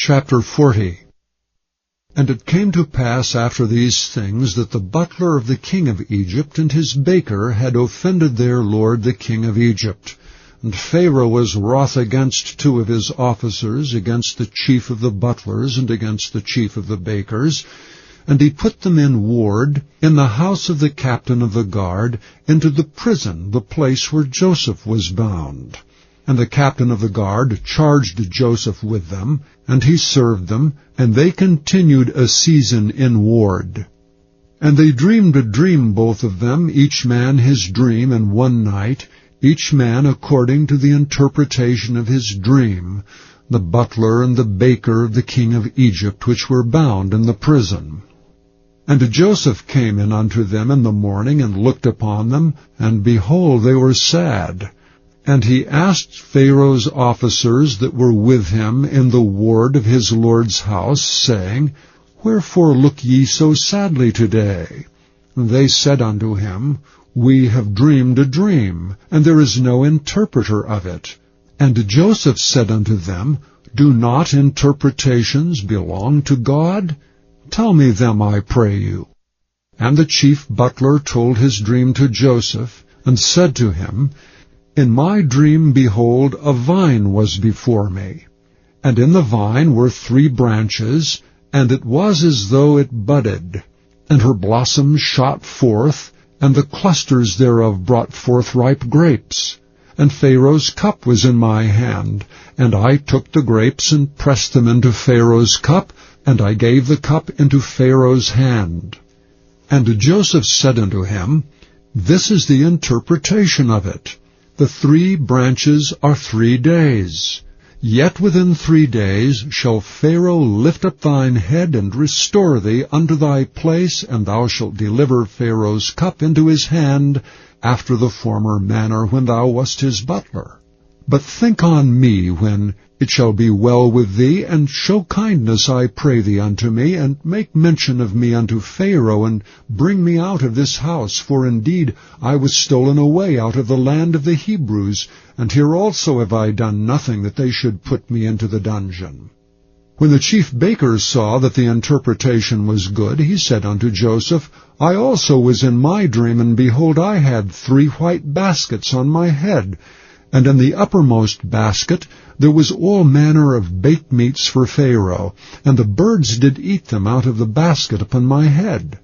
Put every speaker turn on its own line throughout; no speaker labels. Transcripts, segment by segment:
Chapter 40. And it came to pass after these things that the butler of the king of Egypt and his baker had offended their lord the king of Egypt. And Pharaoh was wroth against two of his officers, against the chief of the butlers and against the chief of the bakers. And he put them in ward in the house of the captain of the guard, into the prison, the place where Joseph was bound. And the captain of the guard charged Joseph with them, and he served them, and they continued a season in ward. And they dreamed a dream, both of them, each man his dream in one night, each man according to the interpretation of his dream, the butler and the baker of the king of Egypt, which were bound in the prison. And Joseph came in unto them in the morning, and looked upon them, and behold, they were sad. And he asked Pharaoh's officers that were with him in the ward of his lord's house, saying, Wherefore look ye so sadly today? And they said unto him, We have dreamed a dream, and there is no interpreter of it. And Joseph said unto them, Do not interpretations belong to God? Tell me them, I pray you. And the chief butler told his dream to Joseph, and said to him, In my dream, behold, a vine was before me. And in the vine were 3 branches, and it was as though it budded. And her blossoms shot forth, and the clusters thereof brought forth ripe grapes. And Pharaoh's cup was in my hand, and I took the grapes and pressed them into Pharaoh's cup, and I gave the cup into Pharaoh's hand. And Joseph said unto him, This is the interpretation of it. The 3 branches are 3 days. Yet within 3 days shall Pharaoh lift up thine head, and restore thee unto thy place, and thou shalt deliver Pharaoh's cup into his hand, after the former manner when thou wast his butler. But think on me when it shall be well with thee, and show kindness, I pray thee, unto me, and make mention of me unto Pharaoh, and bring me out of this house, for indeed I was stolen away out of the land of the Hebrews, and here also have I done nothing that they should put me into the dungeon. When the chief baker saw that the interpretation was good, he said unto Joseph, I also was in my dream, and behold, I had 3 white baskets on my head, and in the uppermost basket there was all manner of baked meats for Pharaoh, and the birds did eat them out of the basket upon my head.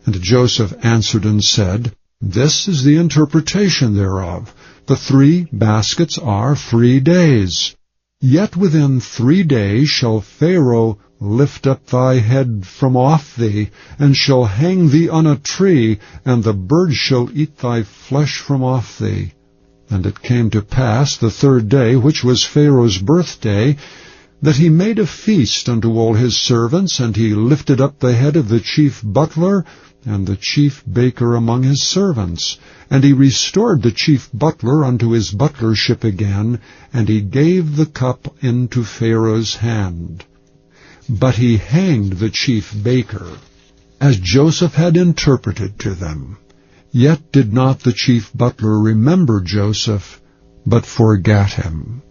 And Joseph answered and said, This is the interpretation thereof. The 3 baskets are 3 days. Yet within 3 days shall Pharaoh lift up thy head from off thee, and shall hang thee on a tree, and the birds shall eat thy flesh from off thee. And it came to pass the 3rd day, which was Pharaoh's birthday, that he made a feast unto all his servants, and he lifted up the head of the chief butler and the chief baker among his servants. And he restored the chief butler unto his butlership again, and he gave the cup into Pharaoh's hand. But he hanged the chief baker, as Joseph had interpreted to them. Yet did not the chief butler remember Joseph, but forgat him.